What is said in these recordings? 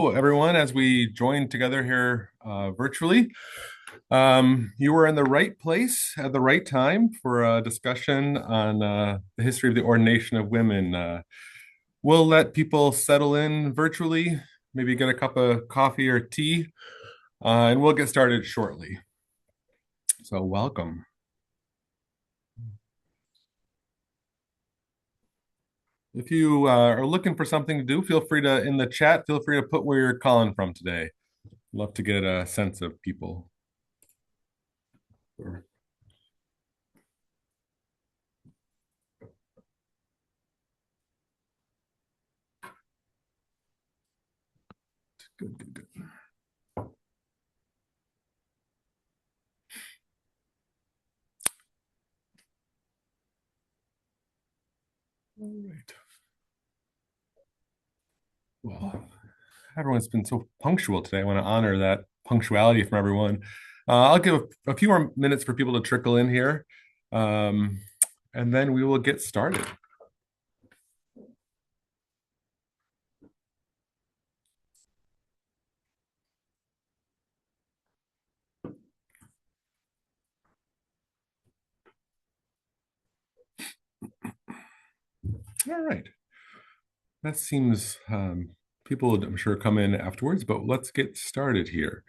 Hello, everyone, as we join together here virtually. You were in the right place at the right time for a discussion on the history of the ordination of women. We'll let people settle in virtually, maybe get a cup of coffee or tea, and we'll get started shortly. So, welcome. If you are looking for something to do, feel free to, in the chat, feel free to put where you're calling from today. Love to get a sense of people. Good. All right. Well, everyone's been so punctual today. I want to honor that punctuality from everyone. I'll give a few more minutes for people to trickle in here, and then we will get started. All right. That seems people, I'm sure, come in afterwards, but let's get started here.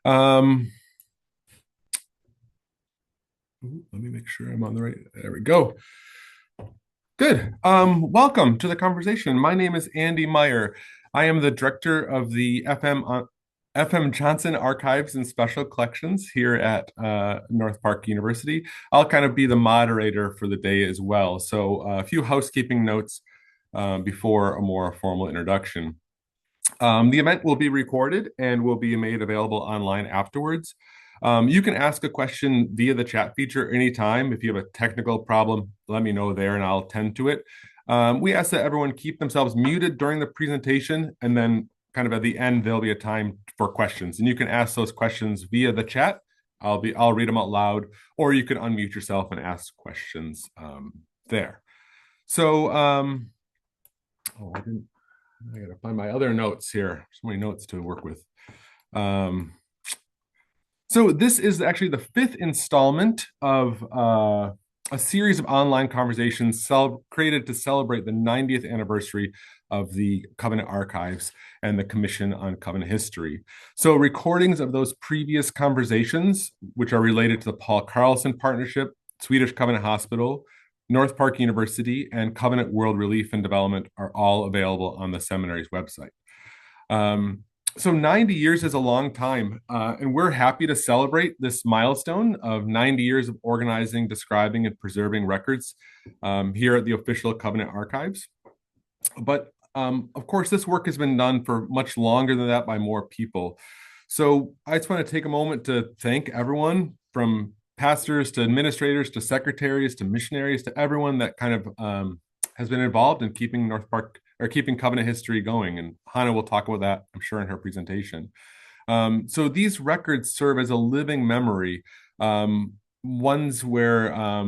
Let me make sure I'm on the right. There we go. Good. Welcome to the conversation. My name is Andy Meyer. I am the director of the FM Johnson Archives and Special Collections here at North Park University. I'll kind of be the moderator for the day as well. So a few housekeeping notes before a more formal introduction. The event will be recorded and will be made available online afterwards. You can ask a question via the chat feature anytime. If you have a technical problem, let me know there and I'll tend to it. We ask that everyone keep themselves muted during the presentation, and then kind of at the end, there'll be a time for questions. And you can ask those questions via the chat. I'll read them out loud, or you can unmute yourself and ask questions there. So, I gotta find my other notes here. So many notes to work with. So this is actually the fifth installment of a series of online conversations created to celebrate the 90th anniversary of the Covenant Archives and the Commission on Covenant History. So recordings of those previous conversations, which are related to the Paul Carlson Partnership, Swedish Covenant Hospital, North Park University, and Covenant World Relief and Development, are all available on the seminary's website. So 90 years is a long time, and we're happy to celebrate this milestone of 90 years of organizing, describing, and preserving records here at the official Covenant Archives. But of course, this work has been done for much longer than that by more people. So I just want to take a moment to thank everyone, from pastors to administrators to secretaries to missionaries to everyone that kind of has been involved in keeping North Park or keeping Covenant history going. And Hauna will talk about that, I'm sure, in her presentation. So these records serve as a living memory, ones where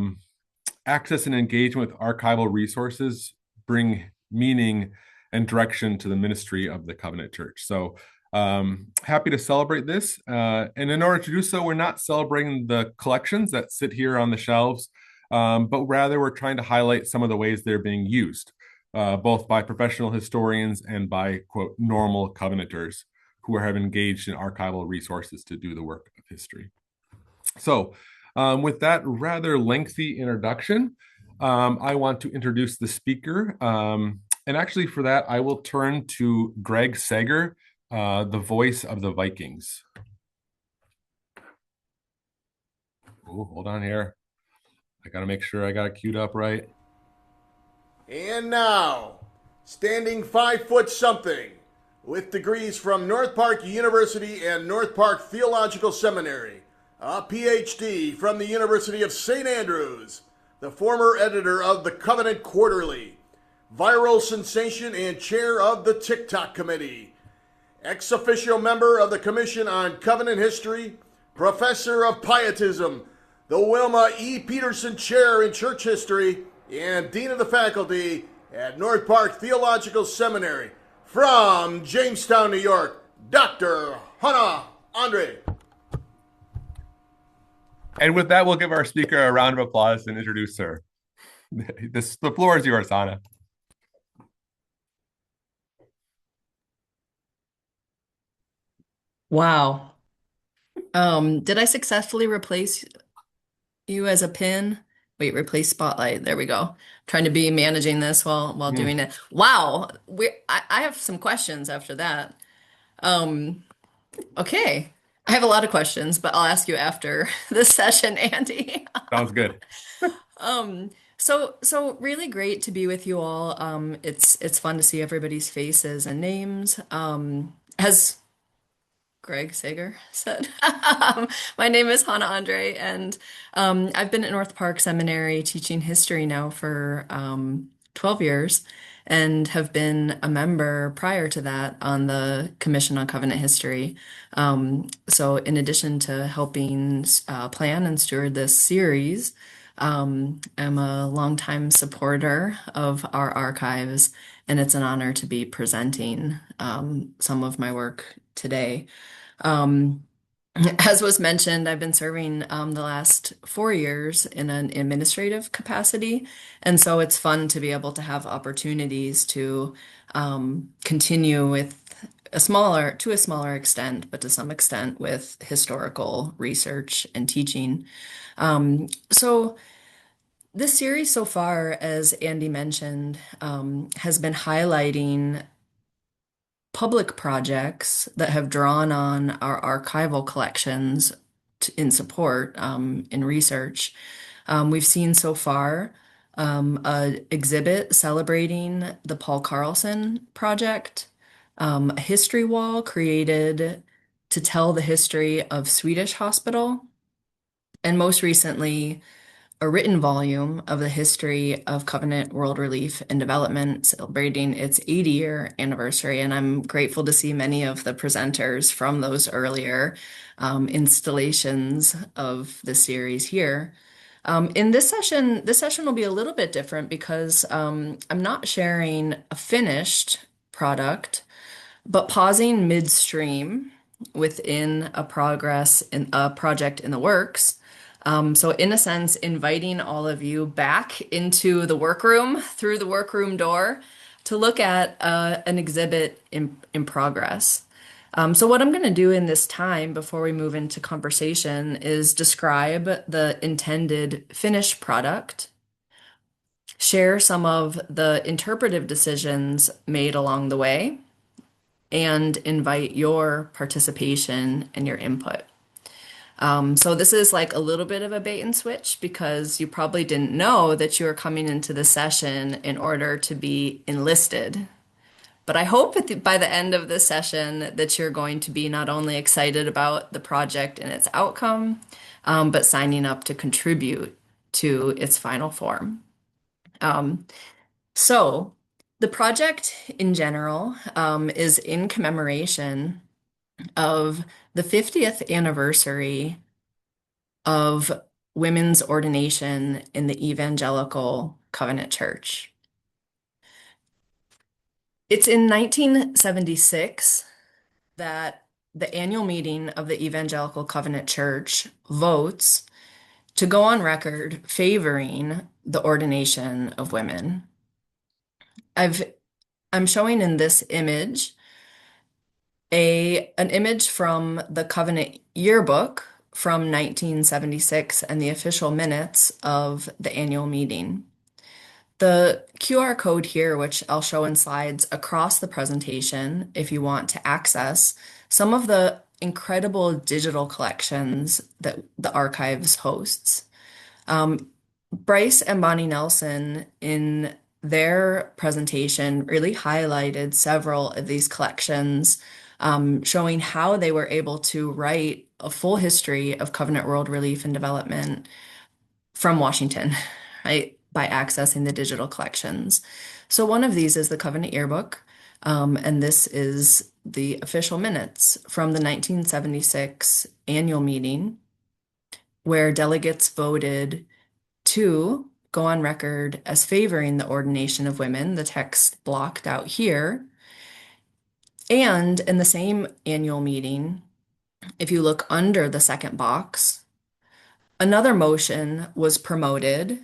access and engagement with archival resources bring meaning and direction to the ministry of the Covenant Church. So happy to celebrate this. And in order to do so, we're not celebrating the collections that sit here on the shelves, but rather we're trying to highlight some of the ways they're being used, both by professional historians and by, quote, normal Covenanters who have engaged in archival resources to do the work of history. So with that rather lengthy introduction, I want to introduce the speaker. And actually for that, I will turn to Greg Sager, the voice of the Vikings. Oh, hold on here. I got to make sure I got it queued up right. And now, standing 5 foot something, with degrees from North Park University and North Park Theological Seminary, a PhD from the University of St. Andrews, the former editor of the Covenant Quarterly, viral sensation and chair of the TikTok Committee, ex officio member of the Commission on Covenant History, professor of Pietism, the Wilma E. Peterson Chair in Church History, and Dean of the Faculty at North Park Theological Seminary. from Jamestown, New York, Dr. Hauna Ondrey. And with that, we'll give our speaker a round of applause and introduce her. The floor is yours, Hauna. Wow. Did I successfully replace you as a pin? Wait, replace spotlight. There we go. Trying to be managing this while doing it. Wow. I have some questions after that. Um, okay. I have a lot of questions, but I'll ask you after this session, Andy. Sounds good. So really great to be with you all. It's fun to see everybody's faces and names. As Greg Sager said. My name is Hauna Ondrey, and I've been at North Park Seminary teaching history now for 12 years and have been a member prior to that on the Commission on Covenant History. So, in addition to helping plan and steward this series, I'm a longtime supporter of our archives, and it's an honor to be presenting some of my work today. Um, as was mentioned, I've been serving the last 4 years in an administrative capacity, and so it's fun to be able to have opportunities to continue with to a smaller extent, but to some extent with historical research and teaching. So this series so far, as Andy mentioned, has been highlighting public projects that have drawn on our archival collections in support in research. We've seen so far an exhibit celebrating the Paul Carlson project, a history wall created to tell the history of Swedish hospital, and most recently, a written volume of the history of Covenant World Relief and Development, celebrating its 80-year anniversary. And I'm grateful to see many of the presenters from those earlier installations of the series here. In this session will be a little bit different because I'm not sharing a finished product, but pausing midstream within a project in the works. So in a sense, inviting all of you back into the workroom through the workroom door to look at an exhibit in progress. So what I'm going to do in this time before we move into conversation is describe the intended finished product, share some of the interpretive decisions made along the way, and invite your participation and your input. So this is like a little bit of a bait and switch because you probably didn't know that you were coming into the session in order to be enlisted. But I hope by the end of this session that you're going to be not only excited about the project and its outcome, but signing up to contribute to its final form. So the project in general is in commemoration of the 50th anniversary of women's ordination in the Evangelical Covenant Church. It's in 1976 that the annual meeting of the Evangelical Covenant Church votes to go on record favoring the ordination of women. I'm showing in this image an image from the Covenant Yearbook from 1976 and the official minutes of the annual meeting. The QR code here, which I'll show in slides across the presentation if you want to access some of the incredible digital collections that the archives hosts. Bryce and Bonnie Nelson in their presentation really highlighted several of these collections, showing how they were able to write a full history of Covenant World Relief and Development from Washington, right, by accessing the digital collections. So one of these is the Covenant Yearbook, and this is the official minutes from the 1976 annual meeting, where delegates voted to go on record as favoring the ordination of women, the text blocked out here, And in the same annual meeting, if you look under the second box, another motion was promoted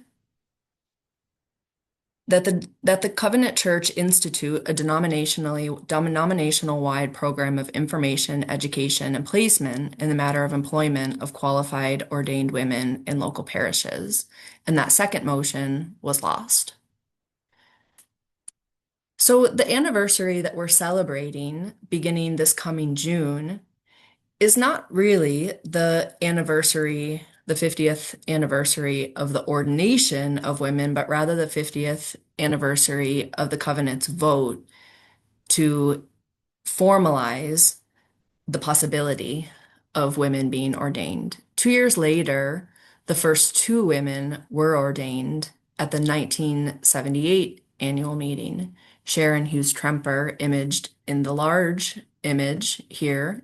that the Covenant Church institute a denominational wide program of information, education, and placement in the matter of employment of qualified ordained women in local parishes. And that second motion was lost. So the anniversary that we're celebrating beginning this coming June is not really the anniversary, the 50th anniversary of the ordination of women, but rather the 50th anniversary of the covenant's vote to formalize the possibility of women being ordained. 2 years later, the first two women were ordained at the 1978 annual meeting. Sharon Hughes Tremper, imaged in the large image here,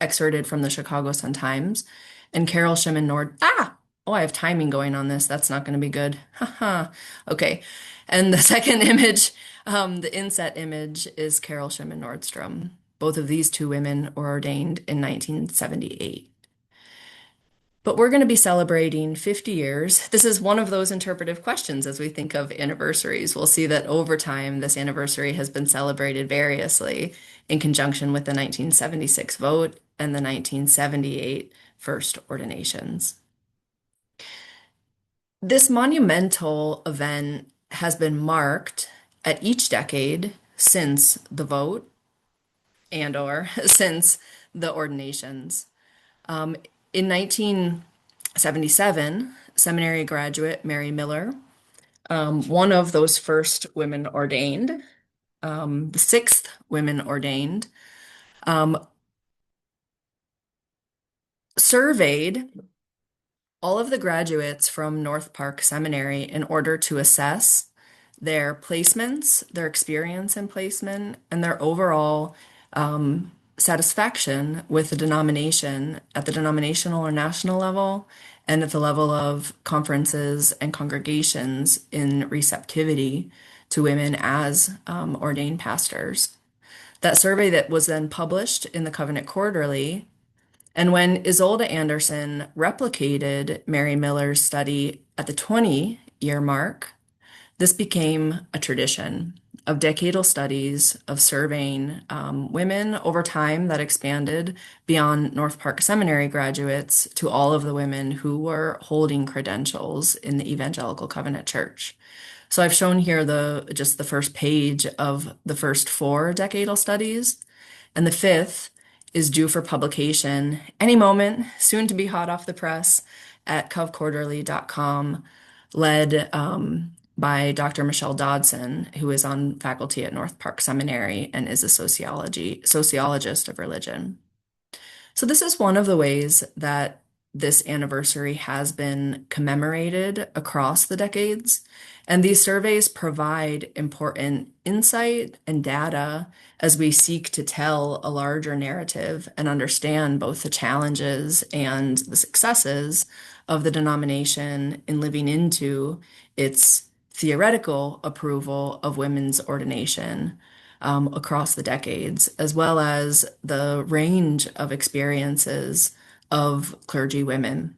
excerpted from the Chicago Sun-Times, and Carol Shimon Nord. Oh, I have timing going on this. That's not going to be good. Haha. Okay. And the second image, the inset image, is Carol Shimon Nordstrom. Both of these two women were ordained in 1978. But we're going to be celebrating 50 years. This is one of those interpretive questions as we think of anniversaries. We'll see that over time, this anniversary has been celebrated variously in conjunction with the 1976 vote and the 1978 first ordinations. This monumental event has been marked at each decade since the vote and/or since the ordinations. In 1977, seminary graduate Mary Miller, one of those first women ordained, the sixth women ordained, surveyed all of the graduates from North Park Seminary in order to assess their placements, their experience in placement, and their overall satisfaction with the denomination at the denominational or national level and at the level of conferences and congregations in receptivity to women as ordained pastors. That survey that was then published in the Covenant Quarterly, and when Isolde Anderson replicated Mary Miller's study at the 20-year mark, this became a tradition of decadal studies of surveying women over time that expanded beyond North Park Seminary graduates to all of the women who were holding credentials in the Evangelical Covenant Church. So I've shown here just the first page of the first four decadal studies, and the fifth is due for publication any moment, soon to be hot off the press at covquarterly.com, led by Dr. Michelle Dodson, who is on faculty at North Park Seminary and is a sociologist of religion. So this is one of the ways that this anniversary has been commemorated across the decades. And these surveys provide important insight and data as we seek to tell a larger narrative and understand both the challenges and the successes of the denomination in living into its theoretical approval of women's ordination across the decades, as well as the range of experiences of clergy women.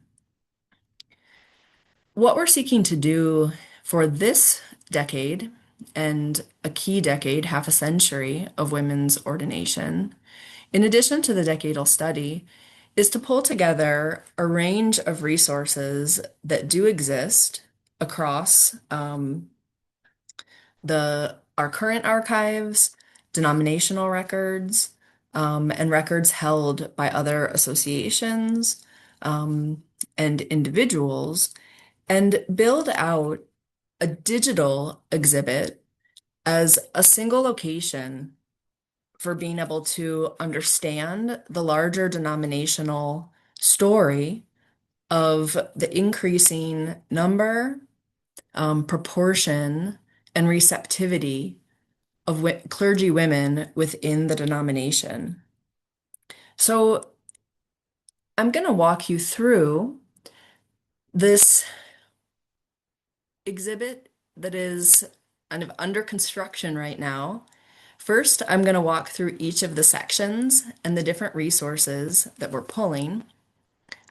What we're seeking to do for this decade and a key decade, half a century of women's ordination, in addition to the decadal study, is to pull together a range of resources that do exist across our current archives, denominational records, and records held by other associations and individuals, and build out a digital exhibit as a single location for being able to understand the larger denominational story of the increasing number, proportion, and receptivity of clergy women within the denomination. So I'm going to walk you through this exhibit that is kind of under construction right now First, I'm going to walk through each of the sections and the different resources that we're pulling.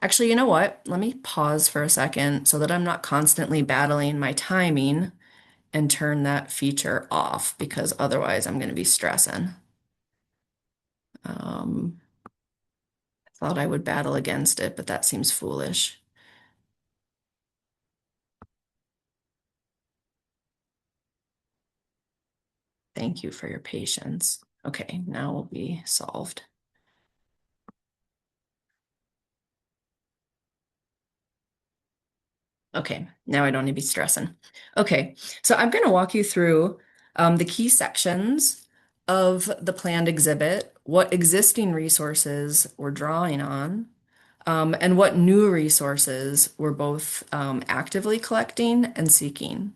Actually, you know what? Let me pause for a second so that I'm not constantly battling my timing and turn that feature off because otherwise I'm going to be stressing. I thought I would battle against it, but that seems foolish. Thank you for your patience. Okay, now we'll be solved. Okay, now I don't need to be stressing. Okay, so I'm going to walk you through the key sections of the planned exhibit, what existing resources we're drawing on, and what new resources we're both actively collecting and seeking.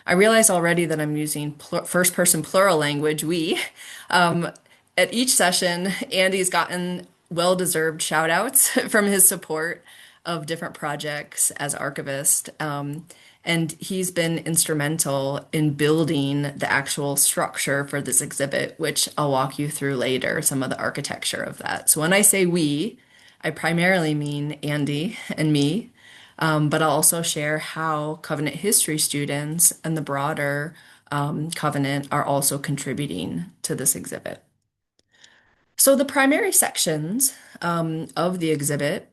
I realize already that I'm using first person plural language, we. Um, at each session, Andy's gotten well-deserved shout outs from his support of different projects as archivist. And he's been instrumental in building the actual structure for this exhibit, which I'll walk you through later, some of the architecture of that. So when I say we, I primarily mean Andy and me, but I'll also share how Covenant history students and the broader Covenant are also contributing to this exhibit. So the primary sections of the exhibit,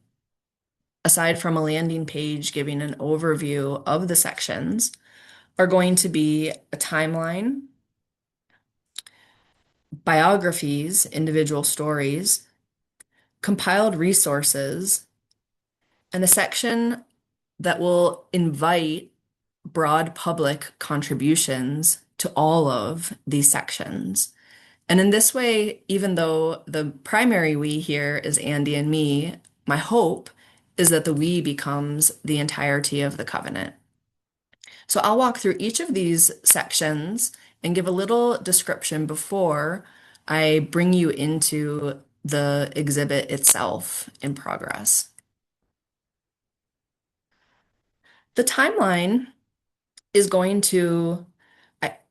aside from a landing page giving an overview of the sections, are going to be a timeline, biographies, individual stories, compiled resources, and a section that will invite broad public contributions to all of these sections. And in this way, even though the primary we here is Andy and me, my hope is that the we becomes the entirety of the covenant. So I'll walk through each of these sections and give a little description before I bring you into the exhibit itself in progress. The timeline is going to,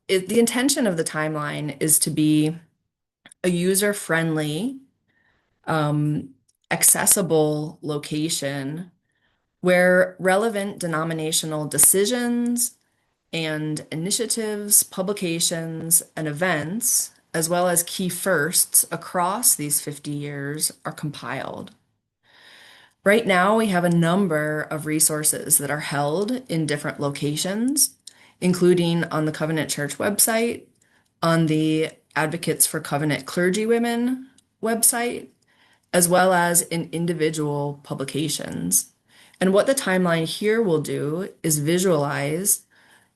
the intention of the timeline is to be a user-friendly, accessible location where relevant denominational decisions and initiatives, publications, and events, as well as key firsts across these 50 years, are compiled. Right now, we have a number of resources that are held in different locations, including on the Covenant Church website, on the Advocates for Covenant Clergywomen website, as well as in individual publications. And what the timeline here will do is visualize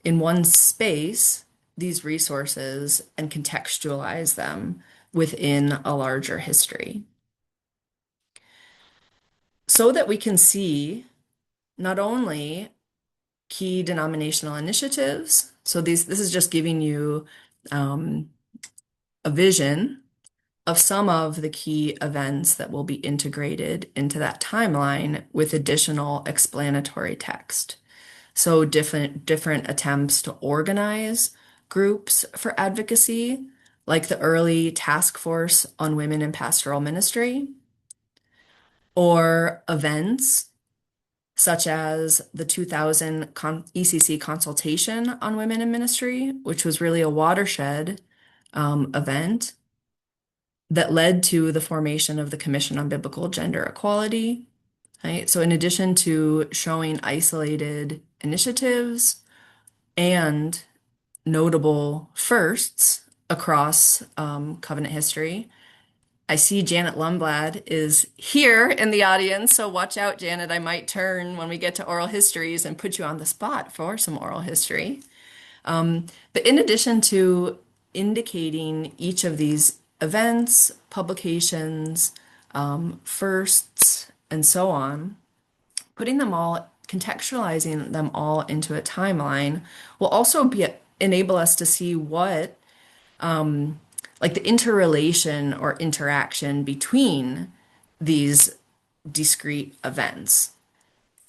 in one space these resources and contextualize them within a larger history, so that we can see not only key denominational initiatives. So this is just giving you a vision of some of the key events that will be integrated into that timeline with additional explanatory text. So different attempts to organize groups for advocacy, like the early task force on women in pastoral ministry, or events such as the 2000 ECC consultation on women in ministry, which was really a watershed event that led to the formation of the Commission on Biblical Gender Equality. Right? So in addition to showing isolated initiatives and notable firsts across covenant history, I see Janet Lundblad is here in the audience, so watch out, Janet. I might turn when we get to oral histories and put you on the spot for some oral history. But in addition to indicating each of these events, publications, firsts, and so on, putting them all, contextualizing them all into a timeline will also enable us to see what like the interrelation or interaction between these discrete events,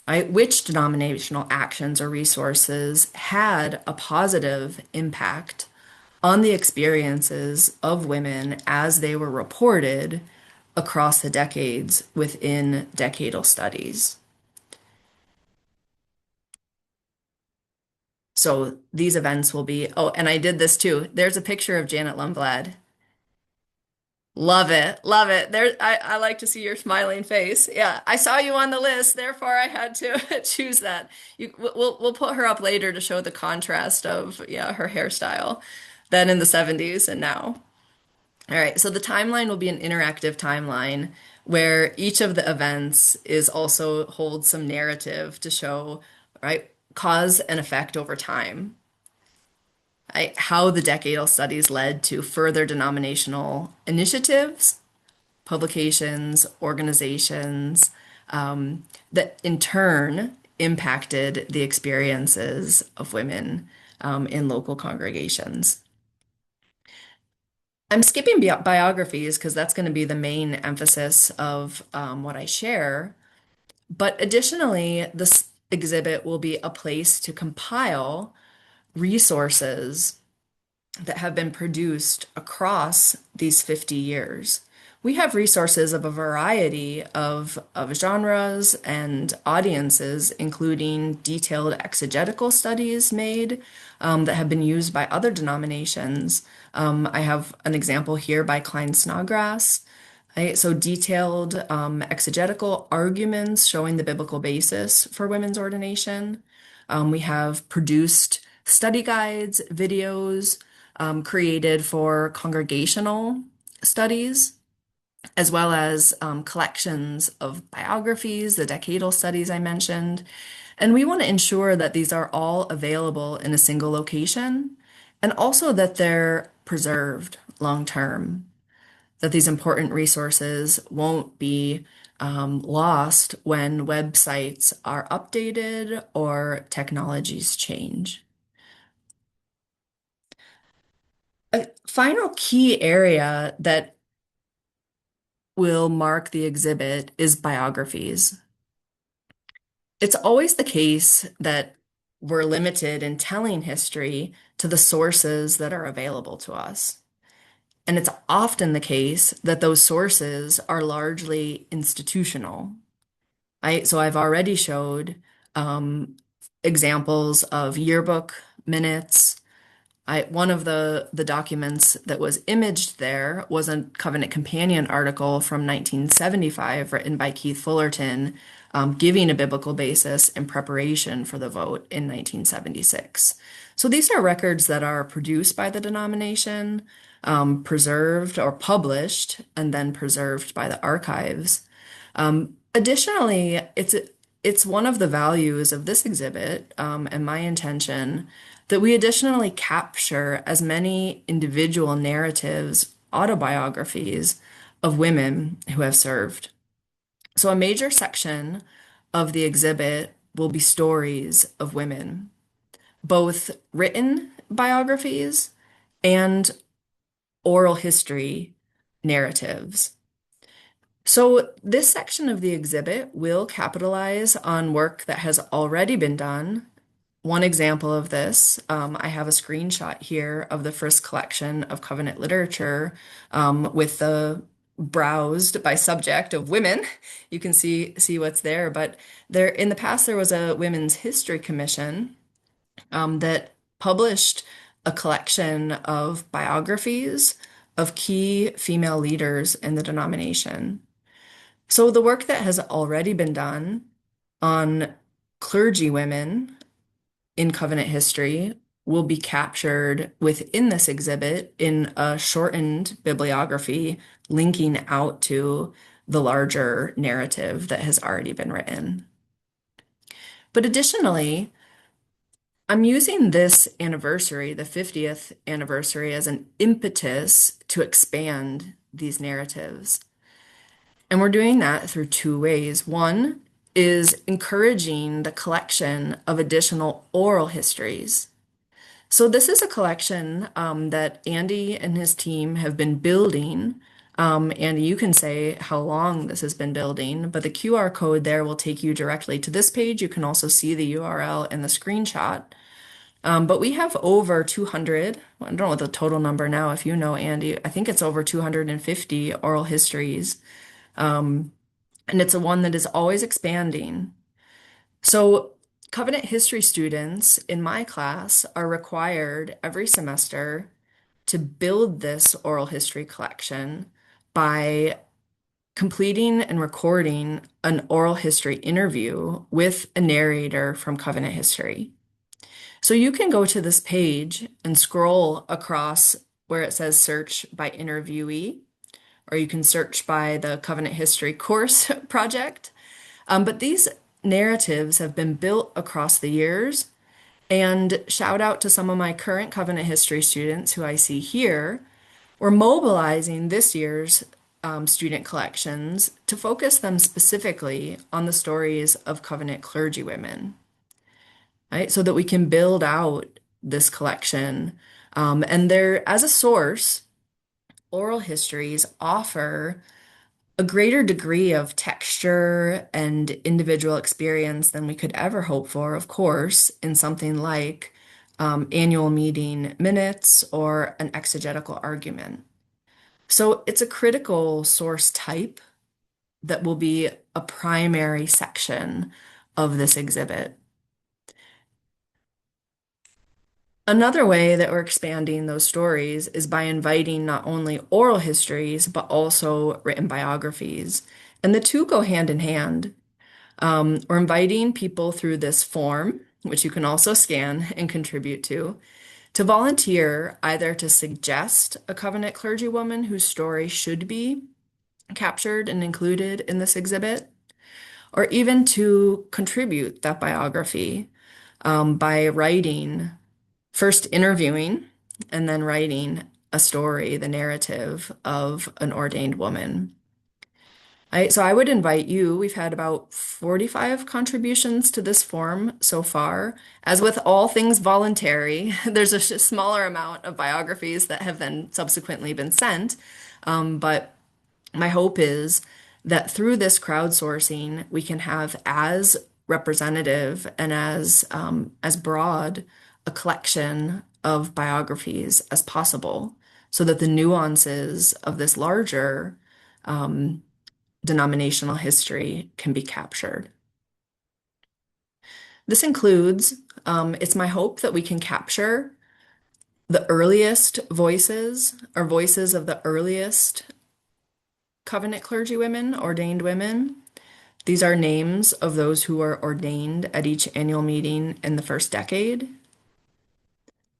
right? Which denominational actions or resources had a positive impact on the experiences of women as they were reported across the decades within decadal studies. So these events will be, oh, and I did this too. There's a picture of Janet Lundblad. Love it. Love it. There, I like to see your smiling face. Yeah, I saw you on the list, therefore I had to choose that. We'll put her up later to show the contrast of, yeah, her hairstyle then in the 70s and now. All right, so the timeline will be an interactive timeline where each of the events is also holds some narrative to show, right, cause and effect over time. Right, how the decadal studies led to further denominational initiatives, publications, organizations, that in turn impacted the experiences of women in local congregations. I'm skipping biographies because that's going to be the main emphasis of what I share. But additionally, this exhibit will be a place to compile resources that have been produced across these 50 years. We have resources of a variety of genres and audiences, including detailed exegetical studies made that have been used by other denominations. I have an example here by Klein Snodgrass. Right? So detailed exegetical arguments showing the biblical basis for women's ordination. We have produced study guides, videos created for congregational studies, as well as collections of biographies, the decadal studies I mentioned. And we want to ensure that these are all available in a single location and also that they're preserved long term, that these important resources won't be lost when websites are updated or technologies change. A final key area that will mark the exhibit is biographies. It's always the case that we're limited in telling history to the sources that are available to us. And it's often the case that those sources are largely institutional. So I've already showed examples of yearbook minutes. One of the documents that was imaged there was a Covenant Companion article from 1975 written by Keith Fullerton, giving a biblical basis in preparation for the vote in 1976. So these are records that are produced by the denomination, preserved or published, and then preserved by the archives. Additionally, it's one of the values of this exhibit, and my intention that we additionally capture as many individual narratives, autobiographies of women who have served. So a major section of the exhibit will be stories of women, both written biographies and oral history narratives. So this section of the exhibit will capitalize on work that has already been done. One example of this, I have a screenshot here of the first collection of covenant literature with the browsed by subject of women. You can see what's there, but there in the past there was a Women's History Commission that published a collection of biographies of key female leaders in the denomination. So the work that has already been done on clergy women in covenant history will be captured within this exhibit in a shortened bibliography linking out to the larger narrative that has already been written. But additionally, I'm using this anniversary, the 50th anniversary, as an impetus to expand these narratives. And we're doing that through two ways. One is encouraging the collection of additional oral histories. So this is a collection that Andy and his team have been building. And you can say how long this has been building, but the QR code there will take you directly to this page. You can also see the URL in the screenshot. But we have over 200, I don't know what the total number now, if you know, Andy, I think it's over 250 oral histories. And it's a one that is always expanding. So, Covenant history students in my class are required every semester to build this oral history collection by completing and recording an oral history interview with a narrator from Covenant history. So you can go to this page and scroll across where it says search by interviewee, or you can search by the Covenant History course project. But these narratives have been built across the years. And shout out to some of my current Covenant History students who I see here. We're mobilizing this year's student collections to focus them specifically on the stories of covenant clergywomen, right? So that we can build out this collection. And there, as a source, oral histories offer a greater degree of texture and individual experience than we could ever hope for, of course, in something like annual meeting minutes or an exegetical argument. So it's a critical source type that will be a primary section of this exhibit. Another way that we're expanding those stories is by inviting not only oral histories, but also written biographies. And the two go hand in hand. We're inviting people through this form, which you can also scan and contribute to volunteer either to suggest a covenant clergywoman whose story should be captured and included in this exhibit, or even to contribute that biography by writing, first interviewing, and then writing a story, the narrative of an ordained woman. So I would invite you, we've had about 45 contributions to this form so far. As with all things voluntary, there's a smaller amount of biographies that have then subsequently been sent. But my hope is that through this crowdsourcing, we can have as representative and as broad a collection of biographies as possible, so that the nuances of this larger denominational history can be captured. This includes, it's my hope that we can capture the earliest voices or voices of the earliest covenant clergywomen, ordained women. These are names of those who were ordained at each annual meeting in the first decade.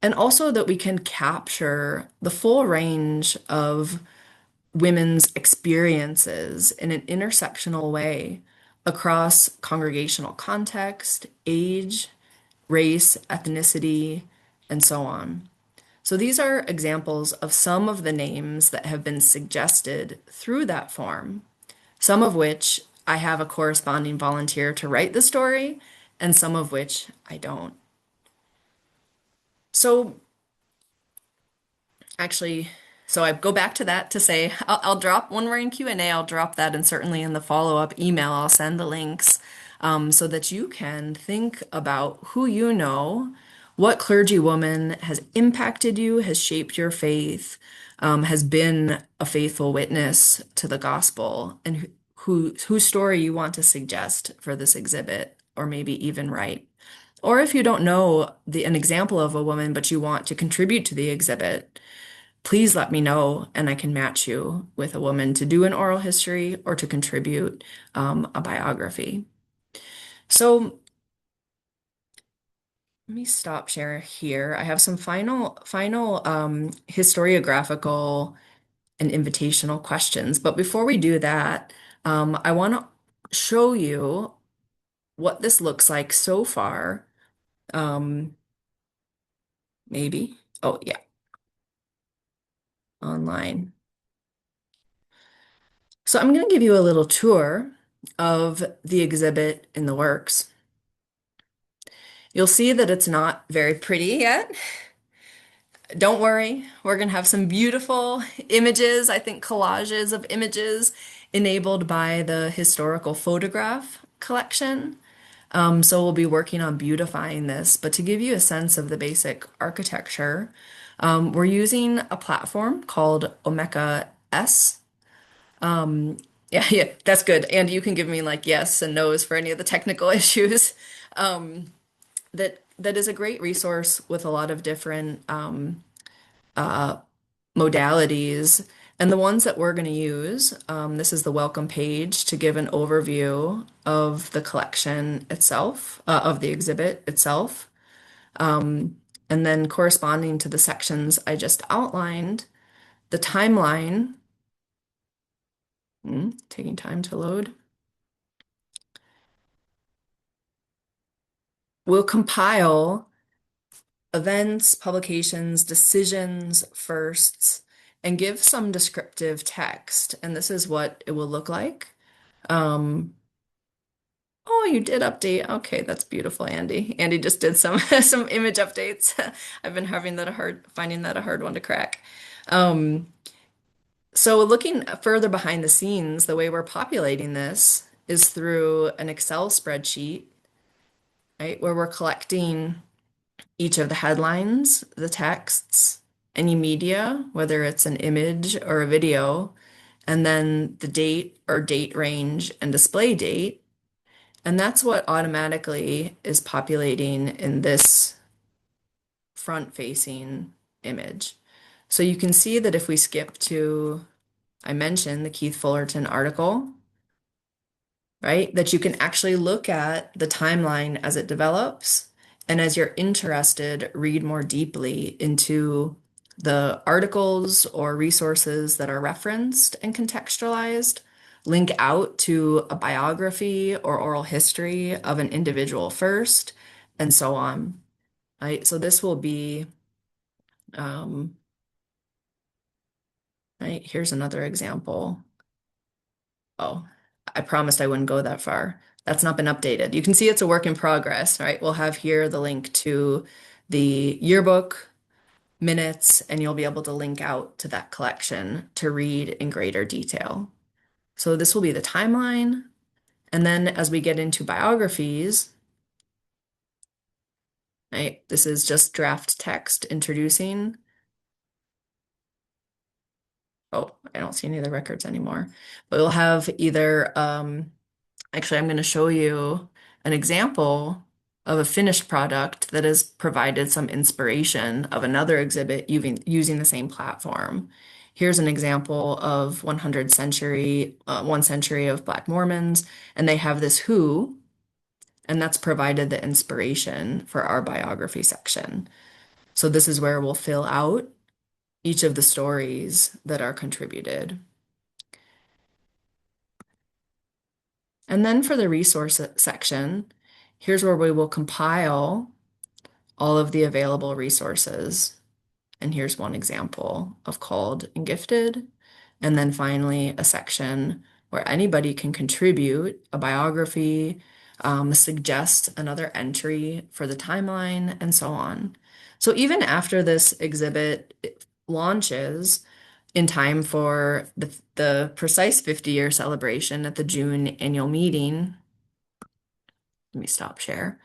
And also that we can capture the full range of women's experiences in an intersectional way across congregational context, age, race, ethnicity, and so on. So these are examples of some of the names that have been suggested through that form, some of which I have a corresponding volunteer to write the story, and some of which I don't. So actually, so I go back to that to say I'll drop when we're in Q&A, I'll drop that, and certainly in the follow-up email, I'll send the links so that you can think about who you know, what clergywoman has impacted you, has shaped your faith, has been a faithful witness to the gospel, and whose story you want to suggest for this exhibit, or maybe even write. Or if you don't know an example of a woman, but you want to contribute to the exhibit, please let me know and I can match you with a woman to do an oral history or to contribute a biography. So let me stop sharing here. I have some final historiographical and invitational questions. But before we do that, I want to show you what this looks like so far. Maybe. Oh, yeah. Online. So I'm going to give you a little tour of the exhibit in the works. You'll see that it's not very pretty yet. Don't worry, we're going to have some beautiful images, I think collages of images enabled by the historical photograph collection. So we'll be working on beautifying this. But to give you a sense of the basic architecture, we're using a platform called Omeka S. Yeah, yeah, that's good. And you can give me like yes and no's for any of the technical issues. That is a great resource with a lot of different modalities. And the ones that we're going to use, this is the welcome page to give an overview of the collection itself, of the exhibit itself. And then corresponding to the sections I just outlined, the timeline, taking time to load, will compile events, publications, decisions, firsts, and give some descriptive text. And this is what it will look like. Um, oh, you did update. Okay, that's beautiful, Andy. Andy just did some some image updates. I've been finding that a hard one to crack. Um, so looking further behind the scenes, the way we're populating this is through an Excel spreadsheet, right, where we're collecting each of the headlines, the texts, any media, whether it's an image or a video, and then the date or date range and display date. And that's what automatically is populating in this front-facing image. So you can see that if we skip to, I mentioned the Keith Fullerton article, right? That you can actually look at the timeline as it develops. And as you're interested, read more deeply into the articles or resources that are referenced and contextualized, link out to a biography or oral history of an individual first, and so on. Right? So this will be, um, right, here's another example. Oh, I promised I wouldn't go that far. That's not been updated. You can see it's a work in progress, right? We'll have here the link to the yearbook minutes, and you'll be able to link out to that collection to read in greater detail. So this will be the timeline. And then as we get into biographies, right, this is just draft text introducing. Oh, I don't see any of the records anymore. But we'll have either actually, I'm going to show you an example of a finished product that has provided some inspiration of another exhibit using the same platform. Here's an example of 1 century of Black Mormons, and they have this who, and that's provided the inspiration for our biography section. So this is where we'll fill out each of the stories that are contributed. And then for the resource section, here's where we will compile all of the available resources. And here's one example of Called and Gifted. And then finally, a section where anybody can contribute a biography, suggest another entry for the timeline, and so on. So even after this exhibit launches, in time for the precise 50-year celebration at the June annual meeting. Let me stop share.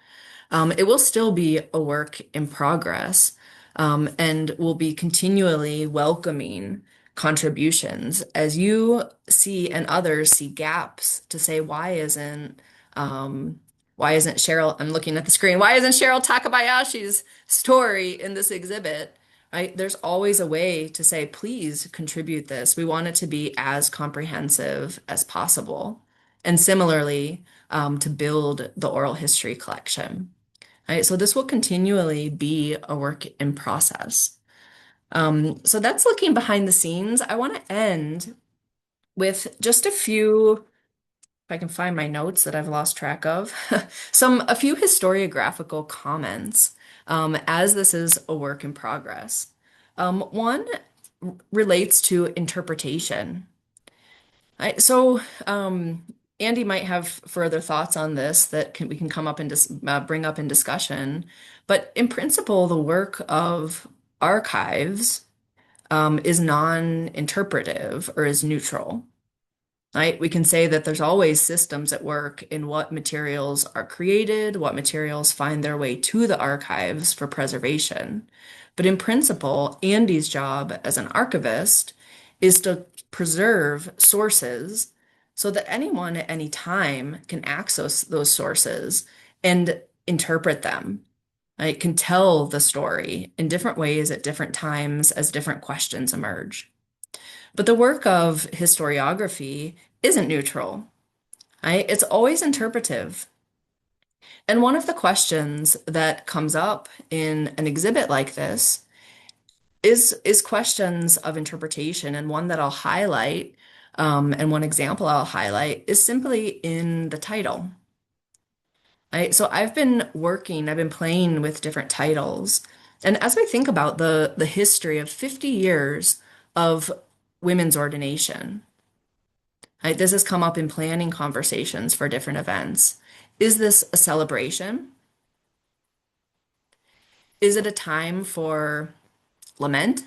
It will still be a work in progress, and will be continually welcoming contributions as you see and others see gaps to say, why isn't Cheryl, I'm looking at the screen, why isn't Cheryl Takabayashi's story in this exhibit? Right? There's always a way to say, please contribute this. We want it to be as comprehensive as possible. And similarly, to build the oral history collection. Right? So this will continually be a work in process. So that's looking behind the scenes. I want to end with just a few, if I can find my notes that I've lost track of, a few historiographical comments, as this is a work in progress. One relates to interpretation. So Andy might have further thoughts on this that we can come up and bring up in discussion. But in principle, the work of archives is non-interpretive or is neutral. right? We can say that there's always systems at work in what materials are created, what materials find their way to the archives for preservation. But in principle, Andy's job as an archivist is to preserve sources so that anyone at any time can access those sources and interpret them. Right? Can tell the story in different ways at different times as different questions emerge. But the work of historiography isn't neutral, right? It's always interpretive. And one of the questions that comes up in an exhibit like this is questions of interpretation. And one that I'll highlight, and one example I'll highlight is simply in the title. Right? So I've been playing with different titles. And as we think about the history of 50 years of women's ordination, right? This has come up in planning conversations for different events. Is this a celebration? Is it a time for lament?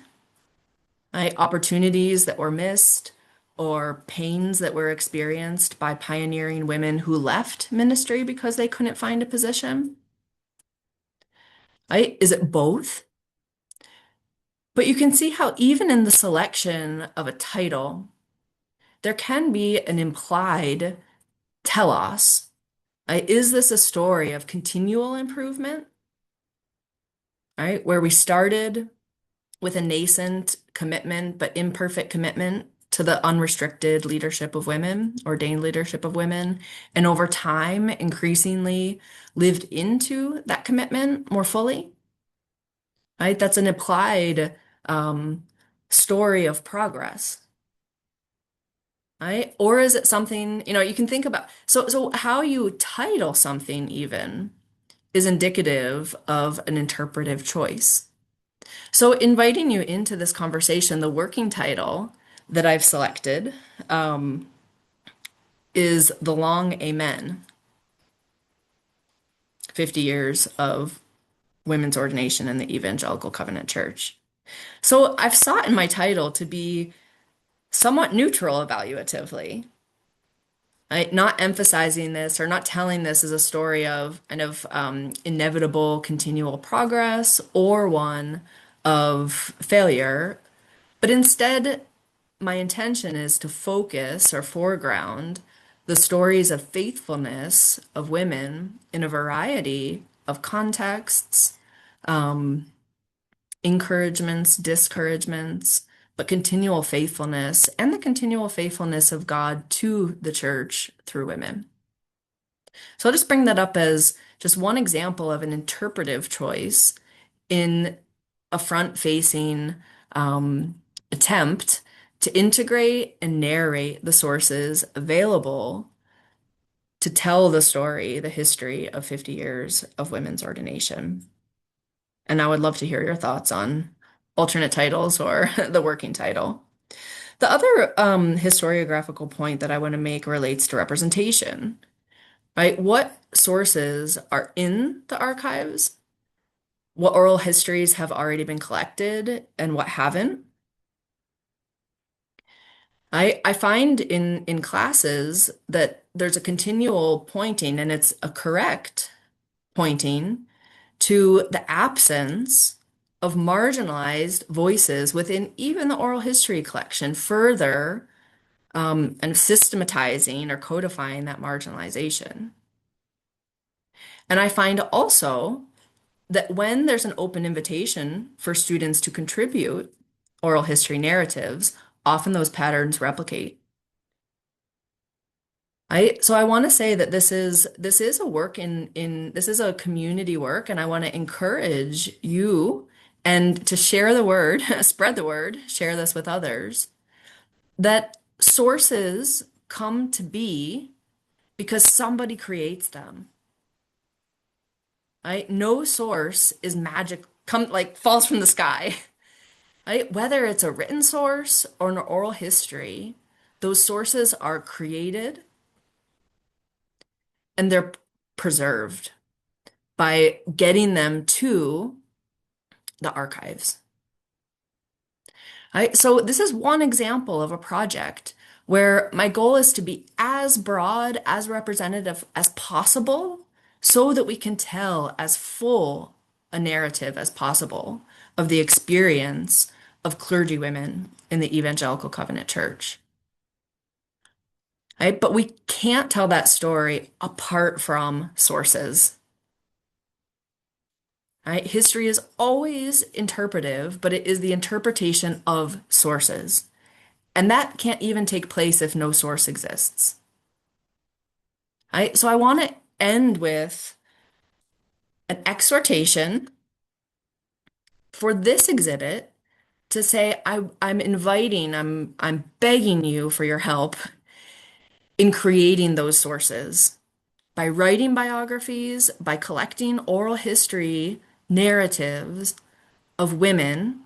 Right? Opportunities that were missed or pains that were experienced by pioneering women who left ministry because they couldn't find a position? Right? Is it both? But you can see how even in the selection of a title, there can be an implied telos. Is this a story of continual improvement? Right? Where we started with a nascent commitment, but imperfect commitment to the unrestricted leadership of women, ordained leadership of women, and over time, increasingly lived into that commitment more fully. Right? That's an implied story of progress. Right? Or is it something, you can think about, so how you title something even is indicative of an interpretive choice. So inviting you into this conversation, the working title that I've selected is The Long Amen, 50 years of women's ordination in the Evangelical Covenant Church. So I've sought in my title to be somewhat neutral evaluatively, right? Not emphasizing this or not telling this as a story of kind of inevitable continual progress or one of failure, but instead, my intention is to focus or foreground the stories of faithfulness of women in a variety of contexts, encouragements, discouragements, but continual faithfulness and the continual faithfulness of God to the church through women. So I'll just bring that up as just one example of an interpretive choice in a front-facing attempt to integrate and narrate the sources available to tell the story, the history of 50 years of women's ordination. And I would love to hear your thoughts on alternate titles or the working title. The other historiographical point that I want to make relates to representation, right? What sources are in the archives? What oral histories have already been collected and what haven't? I find in classes that there's a continual pointing, and it's a correct pointing to the absence of marginalized voices within even the oral history collection, further and systematizing or codifying that marginalization. And I find also that when there's an open invitation for students to contribute oral history narratives, often those patterns replicate. So I want to say that this is a work in this is a community work, and I want to encourage you and to share the word, spread the word, share this with others, that sources come to be because somebody creates them. Right? No source is magic, falls from the sky. Right? Whether it's a written source or an oral history, those sources are created and they're preserved by getting them to the archives. Right? So this is one example of a project where my goal is to be as broad, as representative as possible so that we can tell as full a narrative as possible of the experience of clergy women in the Evangelical Covenant Church. Right? But we can't tell that story apart from sources. Right? History is always interpretive, but it is the interpretation of sources. And that can't even take place if no source exists. Right? So I want to end with an exhortation for this exhibit to say, I'm inviting, I'm begging you for your help in creating those sources by writing biographies, by collecting oral history narratives of women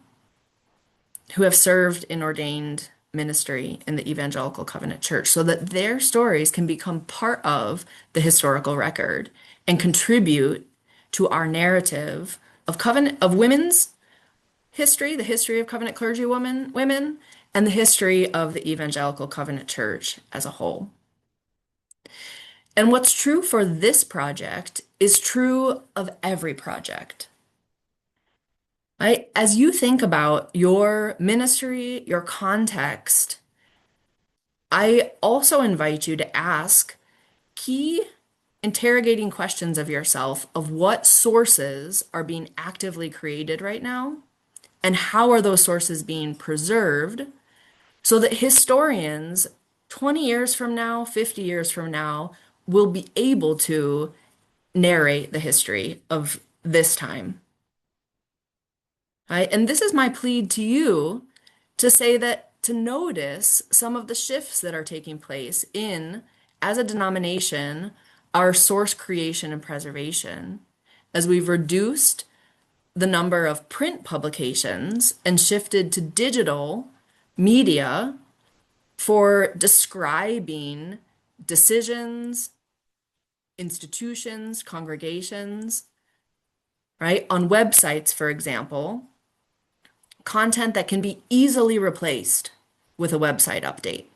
who have served in ordained ministry in the Evangelical Covenant Church so that their stories can become part of the historical record and contribute to our narrative of covenant of women's history, the history of covenant clergy women, and the history of the Evangelical Covenant Church as a whole. And what's true for this project is true of every project. Right? As you think about your ministry, your context, I also invite you to ask key interrogating questions of yourself of what sources are being actively created right now and how are those sources being preserved so that historians 20 years from now, 50 years from now, will be able to narrate the history of this time. Right? And this is my plea to you to say that to notice some of the shifts that are taking place in, as a denomination, our source creation and preservation, as we've reduced the number of print publications and shifted to digital media for describing decisions, institutions, congregations, right? On websites, for example, content that can be easily replaced with a website update.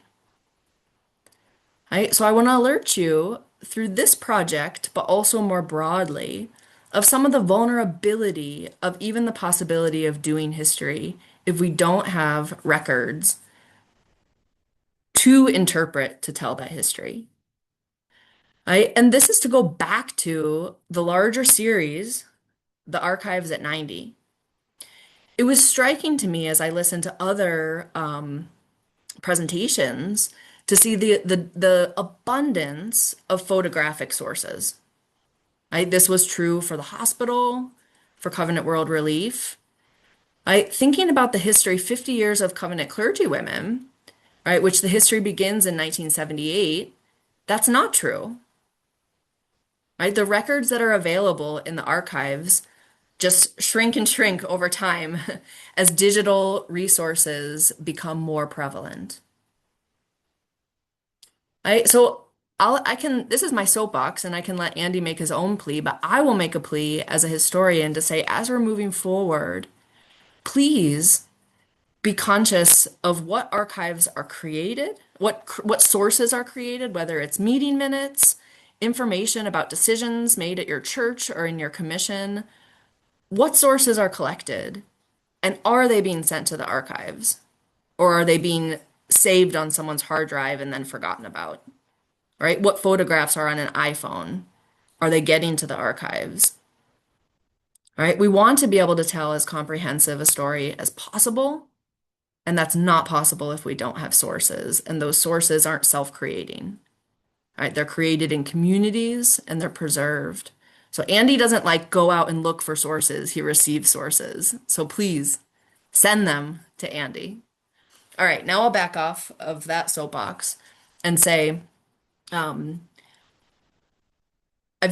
Right? So I want to alert you through this project, but also more broadly, of some of the vulnerability of even the possibility of doing history if we don't have records to interpret, to tell that history. Right? And this is to go back to the larger series, The Archives at 90. It was striking to me as I listened to other presentations to see the abundance of photographic sources. Right? This was true for the hospital, for Covenant World Relief. Right? Thinking about the history, 50 years of Covenant clergy women, right, which the history begins in 1978, that's not true. Right? The records that are available in the archives just shrink and shrink over time as digital resources become more prevalent. So this is my soapbox and I can let Andy make his own plea, but I will make a plea as a historian to say, as we're moving forward, please be conscious of what archives are created, what sources are created, whether it's meeting minutes, information about decisions made at your church or in your commission. What sources are collected, and are they being sent to the archives? Or are they being saved on someone's hard drive and then forgotten about? Right? What photographs are on an iPhone? Are they getting to the archives? Right? We want to be able to tell as comprehensive a story as possible, and that's not possible if we don't have sources, and those sources aren't self-creating. Right? They're created in communities and they're preserved. So Andy doesn't like go out and look for sources. He receives sources. So please send them to Andy. All right, now I'll back off of that soapbox and say, I've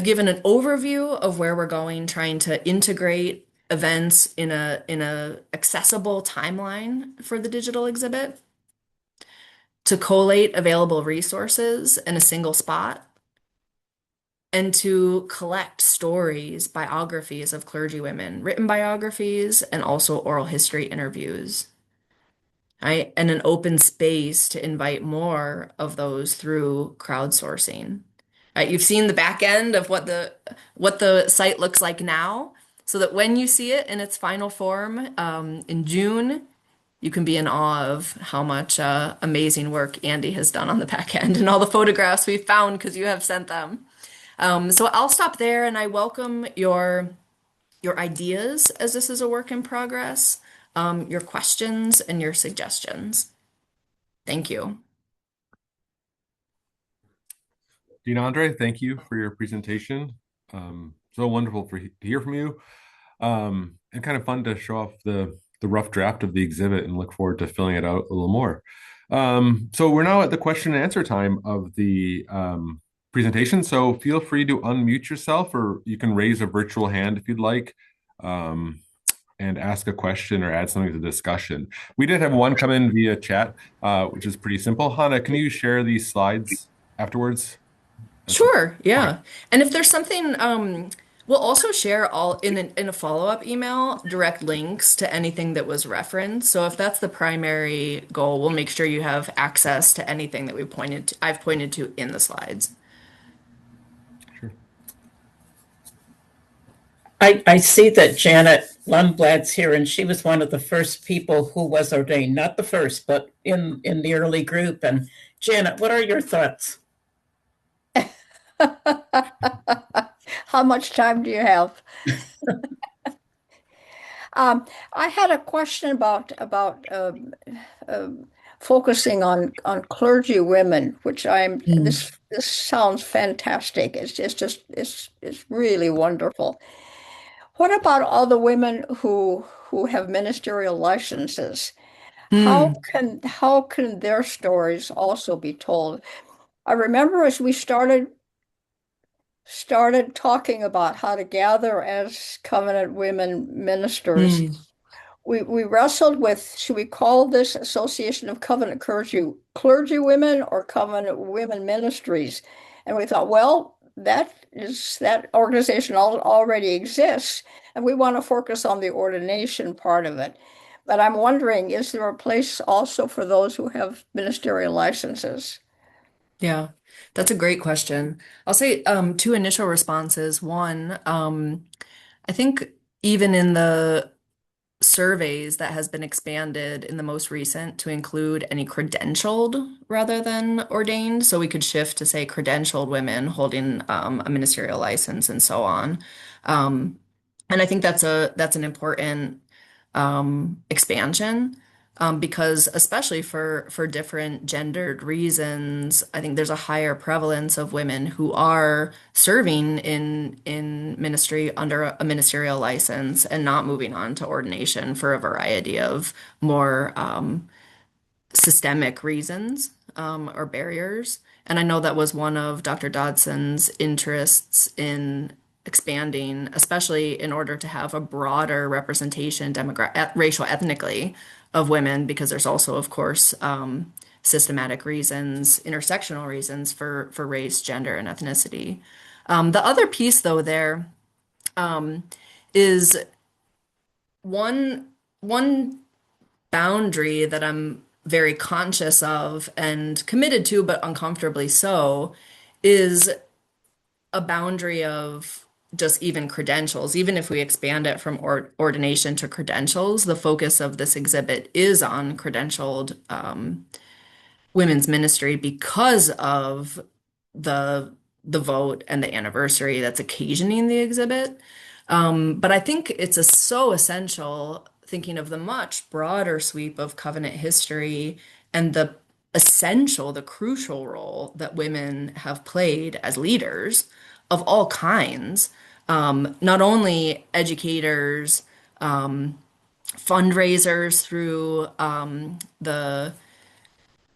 given an overview of where we're going, trying to integrate events in a accessible timeline for the digital exhibit, to collate available resources in a single spot, and to collect stories, biographies of clergy women, written biographies, and also oral history interviews. right? And an open space to invite more of those through crowdsourcing. Right? You've seen the back end of what the site looks like now, so that when you see it in its final form in June, you can be in awe of how much amazing work Andy has done on the back end and all the photographs we've found because you have sent them. So I'll stop there, and I welcome your ideas as this is a work in progress, your questions and your suggestions. Thank you. Dean Andre, thank you for your presentation. So wonderful to hear from you, and kind of fun to show off the rough draft of the exhibit and look forward to filling it out a little more. So we're now at the question and answer time of the presentation. So feel free to unmute yourself, or you can raise a virtual hand if you'd like, and ask a question or add something to the discussion. We did have one come in via chat, which is pretty simple. Hauna, can you share these slides afterwards? Sure, yeah. And if there's something, we'll also share all in a follow-up email direct links to anything that was referenced. So if that's the primary goal, we'll make sure you have access to anything that I've pointed to in the slides. Sure. I see that Janet Lundblad's here, and she was one of the first people who was ordained. Not the first, but in the early group. And Janet, what are your thoughts? How much time do you have? I had a question about focusing on clergy women, which this sounds fantastic. It's really wonderful. What about all the women who have ministerial licenses? How can their stories also be told? I remember as we started talking about how to gather as covenant women ministers, we wrestled with, should we call this Association of Covenant Clergy Women or Covenant Women Ministries? And we thought, well, that organization already exists, and we want to focus on the ordination part of it. But I'm wondering, is there a place also for those who have ministerial licenses? Yeah, that's a great question. I'll say two initial responses. One, I think even in the surveys that has been expanded in the most recent to include any credentialed rather than ordained. So we could shift to say credentialed women holding a ministerial license and so on. And I think that's an important expansion. Because especially for different gendered reasons, I think there's a higher prevalence of women who are serving in ministry under a ministerial license and not moving on to ordination for a variety of more systemic reasons or barriers. And I know that was one of Dr. Dodson's interests in expanding, especially in order to have a broader representation, racial, ethnically, of women, because there's also, of course, systematic reasons, intersectional reasons for race, gender, and ethnicity. The other piece, though, there is one boundary that I'm very conscious of and committed to, but uncomfortably so, is a boundary of just even credentials. Even if we expand it from ordination to credentials, the focus of this exhibit is on credentialed women's ministry because of the vote and the anniversary that's occasioning the exhibit. But I think it's so essential thinking of the much broader sweep of covenant history and the crucial role that women have played as leaders of all kinds, not only educators, fundraisers through the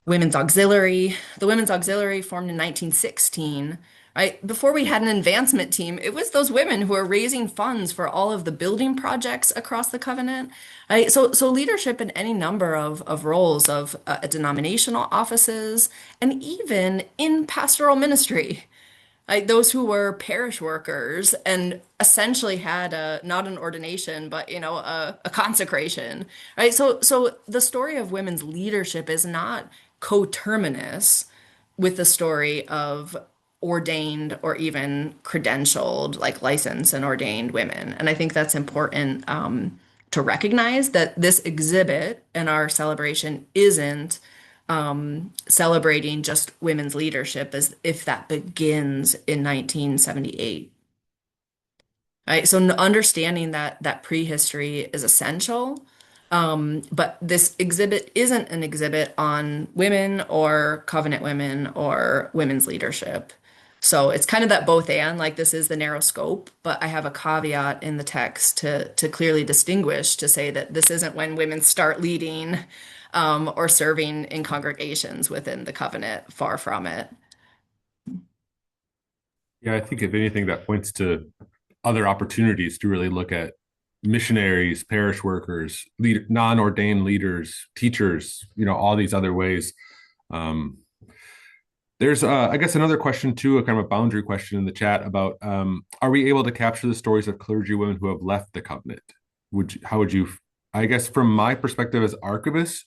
Women's Auxiliary. The Women's Auxiliary formed in 1916, right? Before we had an advancement team, it was those women who were raising funds for all of the building projects across the covenant, right? So leadership in any number of roles of denominational offices and even in pastoral ministry. Like those who were parish workers and essentially had a not an ordination, but a consecration, right? So the story of women's leadership is not coterminous with the story of ordained or even credentialed, like licensed and ordained women. And I think that's important to recognize that this exhibit and our celebration isn't celebrating just women's leadership as if that begins in 1978. Right? So understanding that prehistory is essential. But this exhibit isn't an exhibit on women or covenant women or women's leadership. So it's kind of that both and, like this is the narrow scope, but I have a caveat in the text to clearly distinguish to say that this isn't when women start leading or serving in congregations within the covenant. Far from it. Yeah, I think if anything, that points to other opportunities to really look at missionaries, parish workers, non-ordained leaders, teachers, all these other ways. Um, there's, I guess, another question too, a kind of a boundary question in the chat about, are we able to capture the stories of clergy women who have left the covenant? How would you, I guess from my perspective as archivist,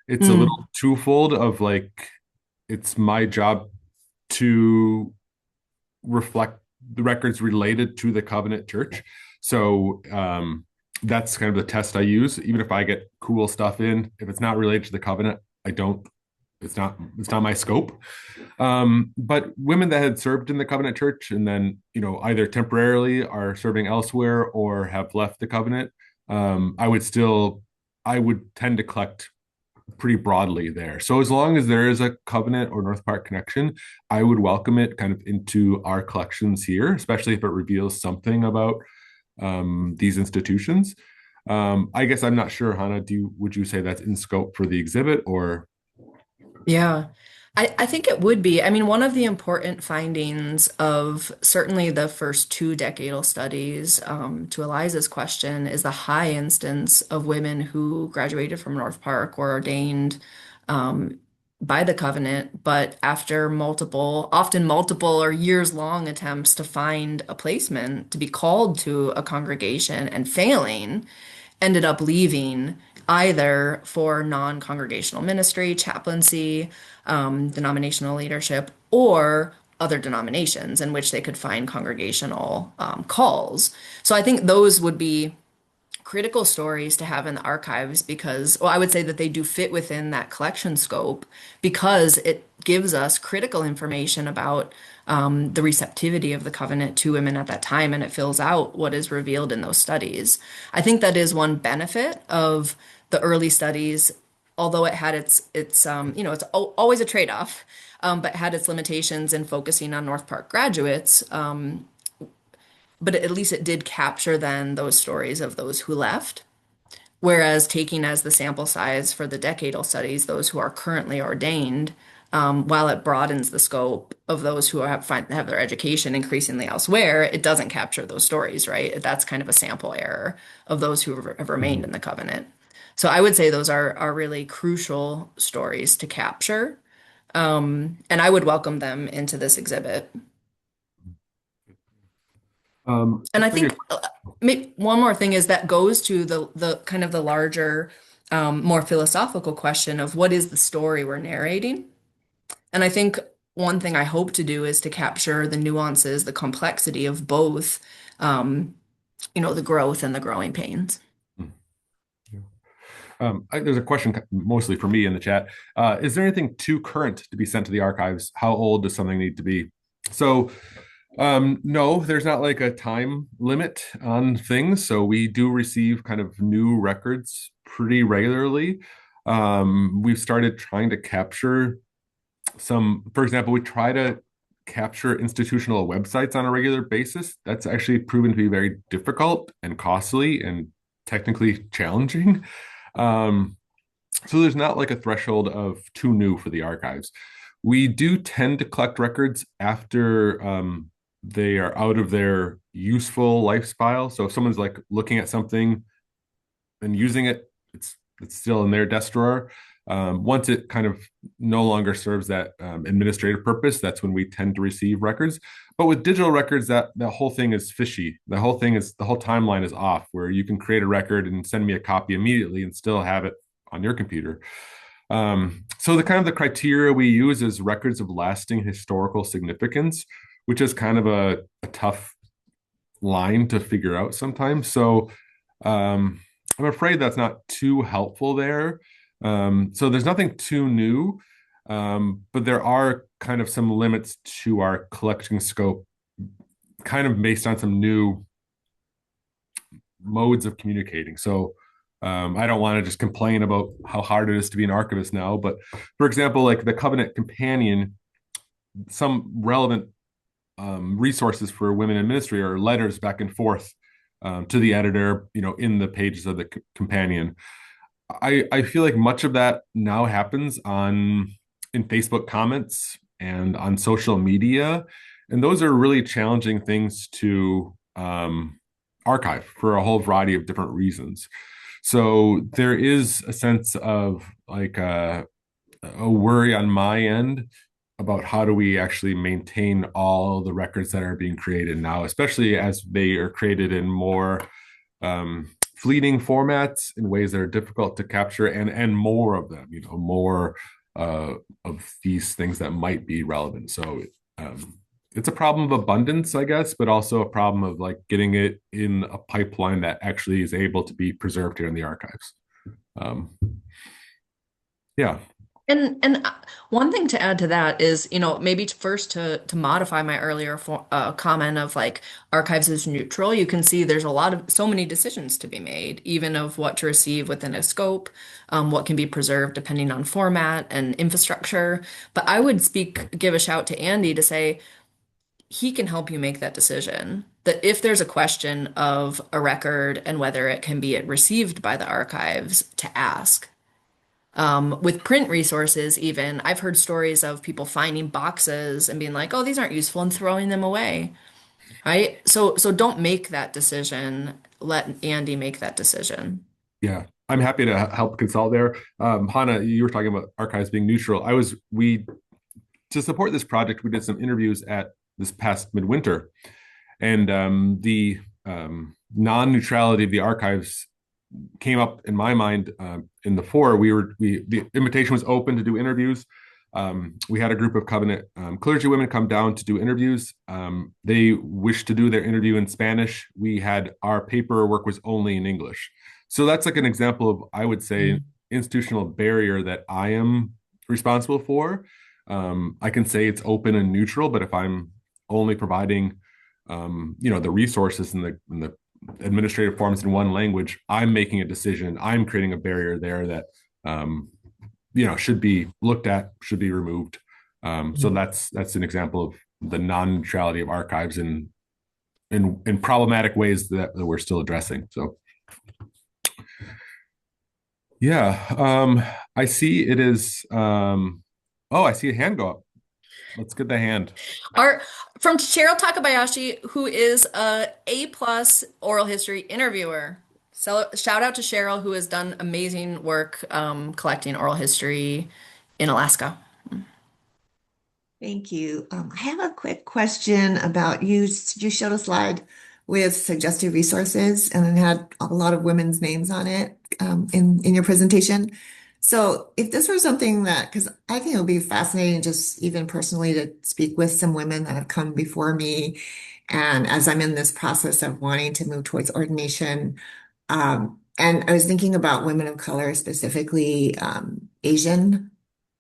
it's a Mm, little twofold of like, it's my job to reflect the records related to the covenant church. So that's kind of the test I use. Even if I get cool stuff in, if it's not related to the covenant, I don't. It's not my scope. But women that had served in the covenant church and then either temporarily are serving elsewhere or have left the covenant, I would tend to collect pretty broadly there. So as long as there is a covenant or North Park connection, I would welcome it kind of into our collections here, especially if it reveals something about these institutions. I guess I'm not sure, Hannah, would you say that's in scope for the exhibit or? yeah. I think it would be. I mean, one of the important findings of certainly the first two decadal studies, to Eliza's question, is the high instance of women who graduated from North Park or ordained by the covenant, but after often multiple or years long attempts to find a placement, to be called to a congregation and failing, ended up leaving either for non-congregational ministry, chaplaincy, denominational leadership, or other denominations in which they could find congregational calls. So I think those would be critical stories to have in the archives because, well, I would say that they do fit within that collection scope because it gives us critical information about the receptivity of the covenant to women at that time, and it fills out what is revealed in those studies. I think that is one benefit of the early studies, although it had it's always a trade-off, but had its limitations in focusing on North Park graduates. But at least it did capture then those stories of those who left. Whereas taking as the sample size for the decadal studies those who are currently ordained, while it broadens the scope of those who have their education increasingly elsewhere, it doesn't capture those stories, right? That's kind of a sample error of those who have remained in the covenant. So I would say those are really crucial stories to capture, and I would welcome them into this exhibit. And I think one more thing is that goes to the kind of the larger, more philosophical question of what is the story we're narrating? And I think one thing I hope to do is to capture the nuances, the complexity of both, the growth and the growing pains. There's a question mostly for me in the chat. Is there anything too current to be sent to the archives? How old does something need to be? So no, there's not like a time limit on things. So we do receive kind of new records pretty regularly. We've started trying to capture for example, we try to capture institutional websites on a regular basis. That's actually proven to be very difficult and costly and technically challenging. So there's not like a threshold of too new for the archives. We do tend to collect records after they are out of their useful lifestyle. So if someone's like looking at something and using it, it's still in their desk drawer. Once it kind of no longer serves that administrative purpose, that's when we tend to receive records. But with digital records, that the whole thing is fishy. The whole timeline is off, where you can create a record and send me a copy immediately and still have it on your computer. So the criteria we use is records of lasting historical significance, which is kind of a tough line to figure out sometimes. So I'm afraid that's not too helpful there. So there's nothing too new, but there are kind of some limits to our collecting scope, kind of based on some new modes of communicating. So I don't want to just complain about how hard it is to be an archivist now, but for example, like the Covenant Companion, some relevant resources for women in ministry are letters back and forth to the editor, in the pages of the companion. I feel like much of that now happens in Facebook comments and on social media, and those are really challenging things to archive for a whole variety of different reasons. So there is a sense of like a worry on my end about how do we actually maintain all the records that are being created now, especially as they are created in more fleeting formats in ways that are difficult to capture, and more of them, more of these things that might be relevant. So it's a problem of abundance, I guess, but also a problem of like getting it in a pipeline that actually is able to be preserved here in the archives. Yeah. And one thing to add to that is, maybe first to modify my earlier comment of like archives is neutral. You can see there's so many decisions to be made, even of what to receive within a scope, what can be preserved depending on format and infrastructure. But I would give a shout to Andy to say he can help you make that decision. That if there's a question of a record and whether it can be received by the archives, to ask. With print resources, even, I've heard stories of people finding boxes and being like, oh, these aren't useful, and throwing them away. Right? So don't make that decision. Let Andy make that decision. Yeah, I'm happy to help consult there. Hauna, you were talking about archives being neutral. To support this project, we did some interviews at this past midwinter, and the non-neutrality of the archives came up in my mind in the fore. The invitation was open to do interviews. We had a group of Covenant clergy women come down to do interviews. They wished to do their interview in Spanish. Our paperwork was only in English. So that's like an example of, I would say, institutional barrier that I am responsible for. I can say it's open and neutral, but if I'm only providing, the resources and the administrative forms in one language, I'm making a decision. I'm creating a barrier there that, should be looked at, should be removed. So that's an example of the non-neutrality of archives in problematic ways that we're still addressing. So, yeah, I see it is. I see a hand go up. Let's get the hand. From Cheryl Takabayashi, who is a A+ oral history interviewer. So shout out to Cheryl, who has done amazing work collecting oral history in Alaska. Thank you. I have a quick question about you. You showed a slide with suggested resources, and it had a lot of women's names on it in your presentation. So if this were something because I think it would be fascinating just even personally to speak with some women that have come before me. And as I'm in this process of wanting to move towards ordination, and I was thinking about women of color, specifically Asian,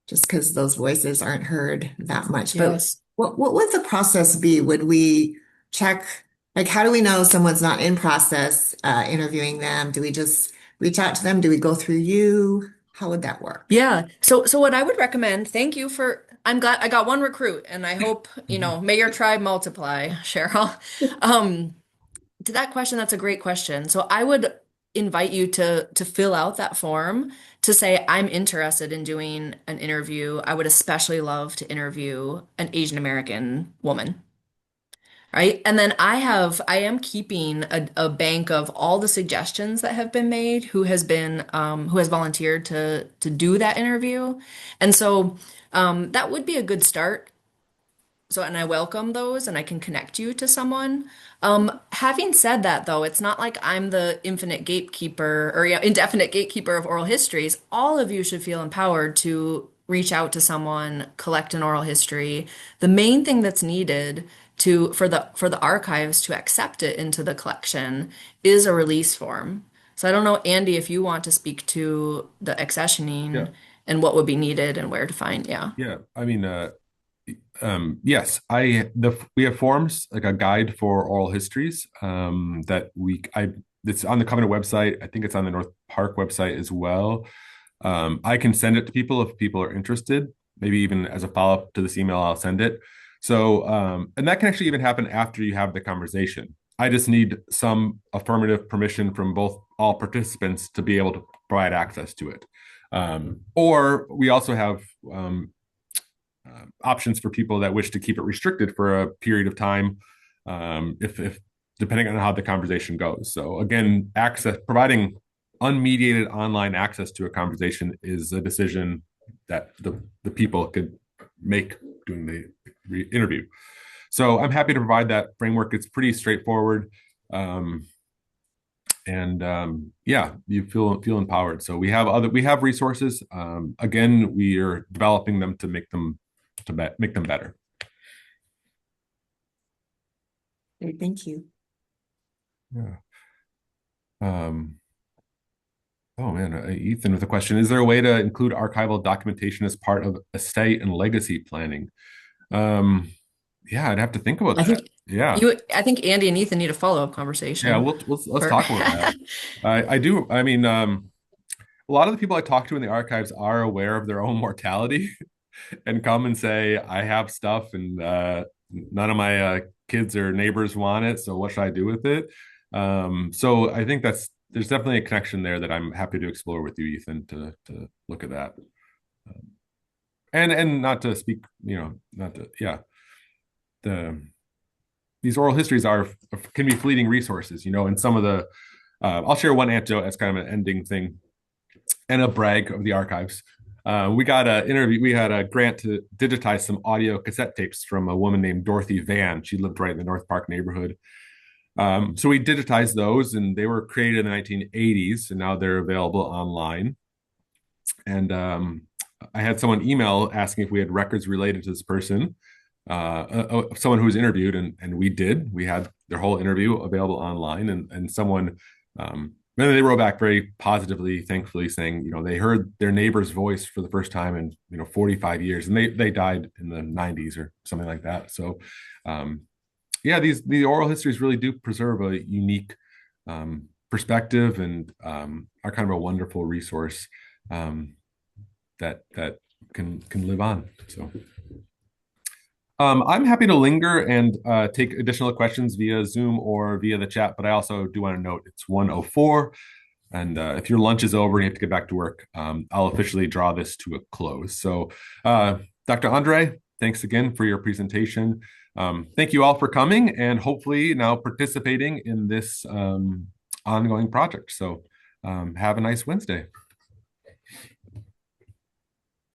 just because those voices aren't heard that much. Yes. But what would the process be? Would we check, like, how do we know someone's not in process interviewing them? Do we just reach out to them? Do we go through you? How would that work? Yeah. So what I would recommend, I'm glad I got one recruit, and I hope, may your tribe multiply, Cheryl. To that question, that's a great question. So I would invite you to fill out that form to say, I'm interested in doing an interview. I would especially love to interview an Asian American woman. right? And then I am keeping a bank of all the suggestions that have been made, who has volunteered to do that interview. And so that would be a good start. So, and I welcome those and I can connect you to someone. Having said that, though, it's not like I'm the infinite gatekeeper or yeah, indefinite gatekeeper of oral histories. All of you should feel empowered to reach out to someone, collect an oral history. The main thing that's needed for the archives to accept it into the collection is a release form. So I don't know, Andy, if you want to speak to the Yeah. accessioning and what would be needed and where to find. Yeah. Yeah. I mean, yes, we have forms like a guide for oral histories that it's on the Covenant website. I think it's on the North Park website as well. I can send it to people if people are interested. Maybe even as a follow-up to this email, I'll send it. So, and that can actually even happen after you have the conversation. I just need some affirmative permission from all participants to be able to provide access to it. Or we also have options for people that wish to keep it restricted for a period of time, if depending on how the conversation goes. So again, providing unmediated online access to a conversation is a decision that the people could make during the interview. So I'm happy to provide that framework. It's pretty straightforward. Yeah, you feel empowered. So we have resources. Again, we are developing them to make them better. Great, thank you. Yeah. Oh man, Ethan with a question. Is there a way to include archival documentation as part of estate and legacy planning? Yeah, I'd have to think about I that. think Yeah. I think Andy and Ethan need a follow-up Yeah, conversation. let's talk about that. I do. I mean, a lot of the people I talk to in the archives are aware of their own mortality and come and say, I have stuff and none of my kids or neighbors want it. So what should I do with it? So I think there's definitely a connection there that I'm happy to explore with you, Ethan, to look at that. And not to speak, these oral histories can be fleeting resources, and some of the I'll share one anecdote as kind of an ending thing and a brag of the archives. We got we had a grant to digitize some audio cassette tapes from a woman named Dorothy Van. She lived right in the North Park neighborhood. So we digitized those, and they were created in the 1980s, and now they're available online. And I had someone email asking if we had records related to this person, someone who was interviewed, and we did. We had their whole interview available online, and someone, and they wrote back very positively, thankfully, saying, they heard their neighbor's voice for the first time in 45 years, and they died in the 90s or something like that. So, yeah, the oral histories really do preserve a unique perspective and are kind of a wonderful resource that can live on. So. I'm happy to linger and take additional questions via Zoom or via the chat, but I also do want to note it's 1:04, and if your lunch is over and you have to get back to work, I'll officially draw this to a close. So, Dr. Ondrey, thanks again for your presentation. Thank you all for coming and hopefully now participating in this ongoing project. So, have a nice Wednesday.